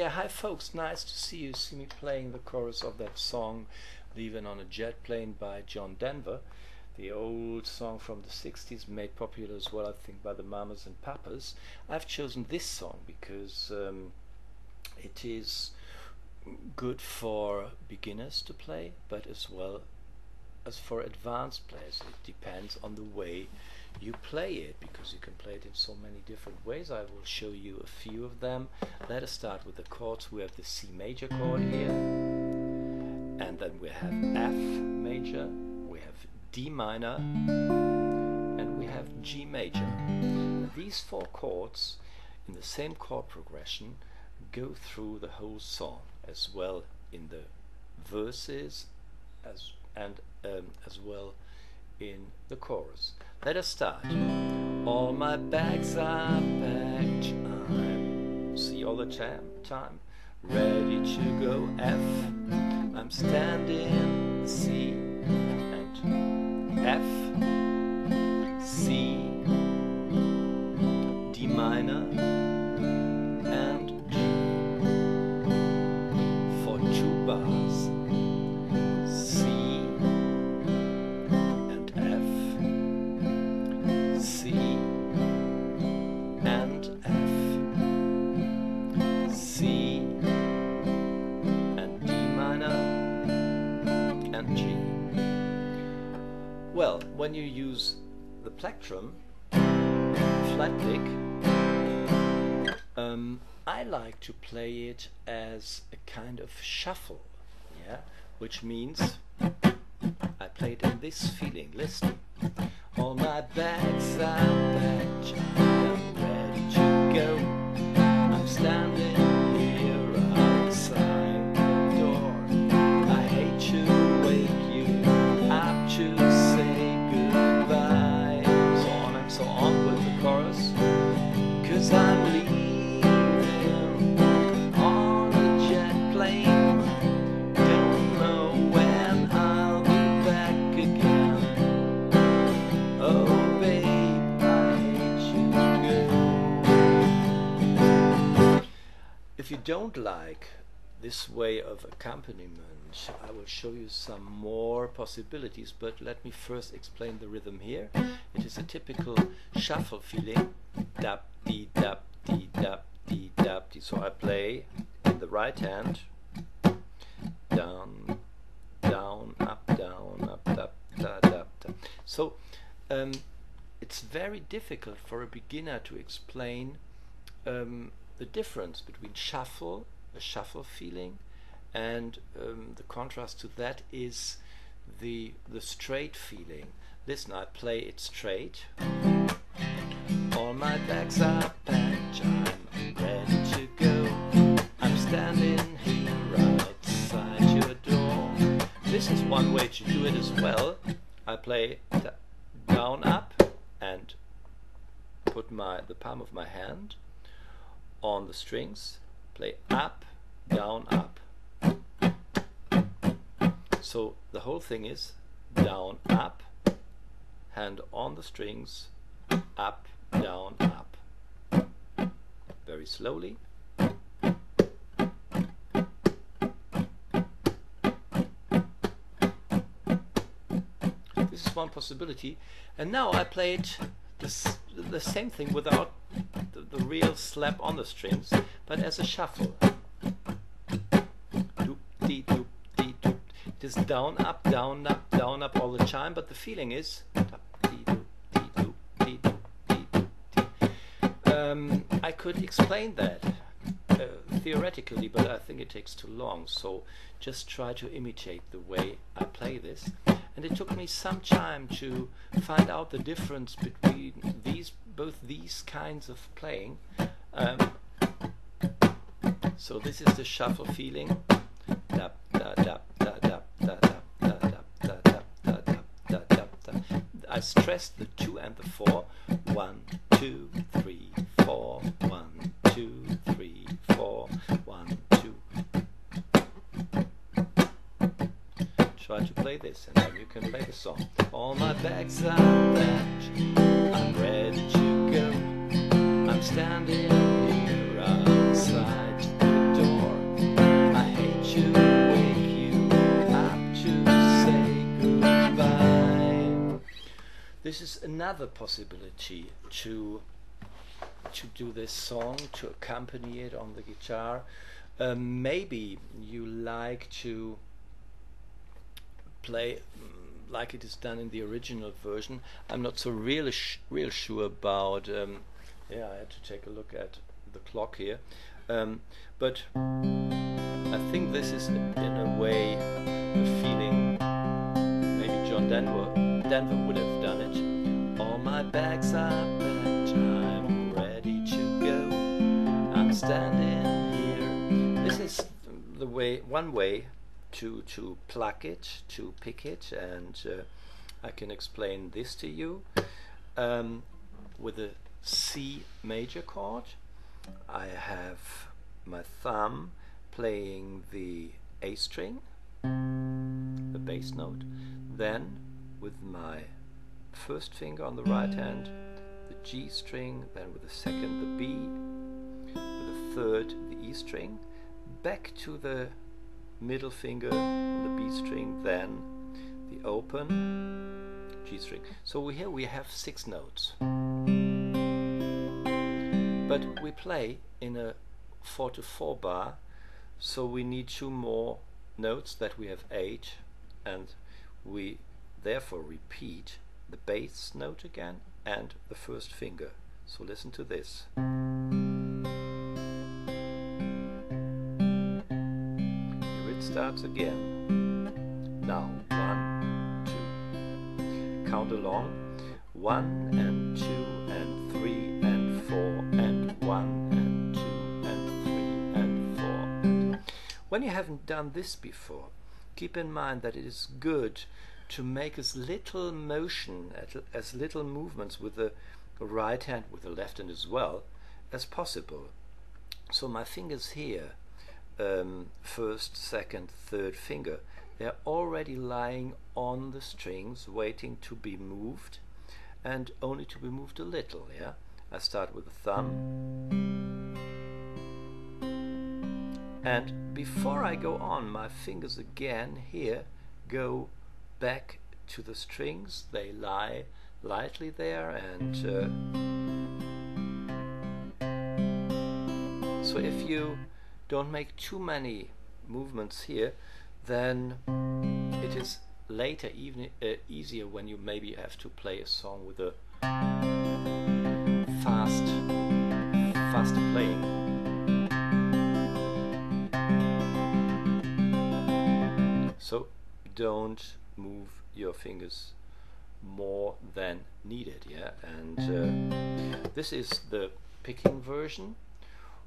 Yeah, hi folks, nice to see you. See me playing the chorus of that song Leavin on a Jet Plane by John Denver, the old song from the 60s, made popular as well, I think, by the Mamas and Papas. I've chosen this song because it is good for beginners to play, but as well as for advanced players. It depends on the way you play it, because you can play it in so many different ways. I will show you a few of them. Let us start with the chords. We have the C major chord here, and then we have F major, we have D minor, and we have G major. These four chords in the same chord progression go through the whole song, as well in the verses as well in the chorus. Let us start. All my bags are packed, I'm C all the time, ready to go. F, I'm standing. C and F, C, D minor and G. For 2 bars, C and F, C and F, C and D minor and G. Well, when you use the plectrum, flat pick, I like to play it as a kind of shuffle, yeah, which means I play it in this feeling. Listen. All my bags are packed, I'm ready to go. I'm standing here outside the door. I hate to wake you up to say goodbye. So on and so on with the chorus. 'Cause I'm leaving on a jet plane. Don't know when I'll be back again. Oh babe, I hate you go. If you don't like this way of accompaniment, I will show you some more possibilities, but let me first explain the rhythm here. It is a typical shuffle feeling. Dap dee dap dee dap dee dap dee. So I play in the right hand, down, down, up, da, da, da. So it's very difficult for a beginner to explain the difference between shuffle, a shuffle feeling, and the contrast to that is the straight feeling. Listen, I play it straight. All my bags are packed, I'm ready to go. I'm standing here outside your door. This is one way to do it as well. I play down, up, and put the palm of my hand on the strings, play up, down, up. So the whole thing is down, up, hand on the strings, up, down, up. Very slowly. This is one possibility. And now I played the same thing without the real slap on the strings, but as a shuffle. Doop, dee, doop, dee, doop. It is down, up, down, up, down, up all the time, but the feeling is I could explain that theoretically, but I think it takes too long, so just try to imitate the way I play this. And it took me some time to find out the difference between both these kinds of playing. So this is the shuffle feeling. I stressed the 2 and the 4. 1, 2, 3, 4. 1, 2, 3, 4. 1, 2. Try to play this, and then you can play the song. All my bags are packed, I'm ready to go. I'm standing here outside the door. another possibility to do this song, to accompany it on the guitar. Maybe you like to play like it is done in the original version. I'm not so real sure about. Yeah, I had to take a look at the clock here, but I think this is in a way the feeling maybe John Denver would have done it. All my bags are packed, I'm ready to go. I'm standing here. This is the way, one way to pluck it, to pick it, and I can explain this to you. With a C major chord, I have my thumb playing the A string, the bass note, then with my first finger on the right hand the G string, then with the second the B, with the third the E string, back to the middle finger on the B string, then the open G string. So here we have 6 notes, but we play in a 4/4 bar, so we need 2 more notes, that we have 8, and we therefore repeat the bass note again and the first finger. So listen to this. Here it starts again. Now 1, 2. Count along. 1 and 2 and 3 and 4 and 1 and 2 and 3 and 4. And when you haven't done this before, keep in mind that it is good to make as little motion, as little movements with the right hand, with the left hand as well, as possible. So my fingers here, first, second, third finger, they're already lying on the strings, waiting to be moved, and only to be moved a little. Yeah, I start with the thumb, and before I go on, my fingers again here go back to the strings. They lie lightly there, and so if you don't make too many movements here, then it is later even easier when you maybe have to play a song with a faster playing. So don't move your fingers more than needed, yeah. And this is the picking version.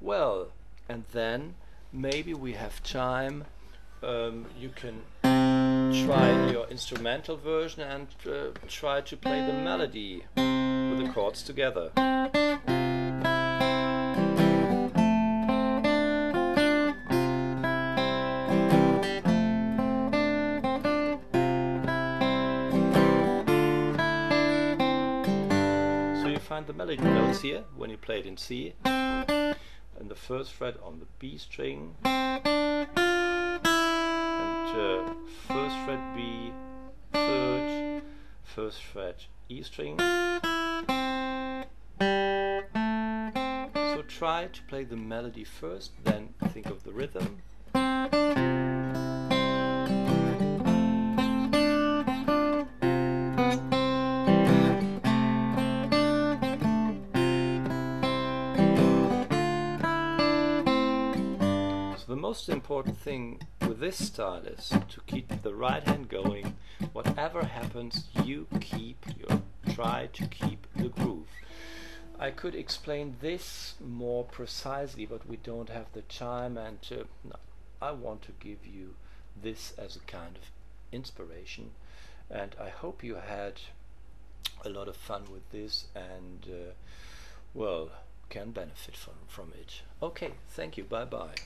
Well, and then maybe we have time. You can try your instrumental version and try to play the melody with the chords together. Find the melody notes here when you play it in C, and the first fret on the B string, and first fret B, third, first fret E string. So try to play the melody first, then think of the rhythm. The most important thing with this style is to keep the right hand going. Whatever happens, you try to keep the groove. I could explain this more precisely, but we don't have the time, and no, I want to give you this as a kind of inspiration, and I hope you had a lot of fun with this, and well, can benefit from it. Okay, thank you, bye bye.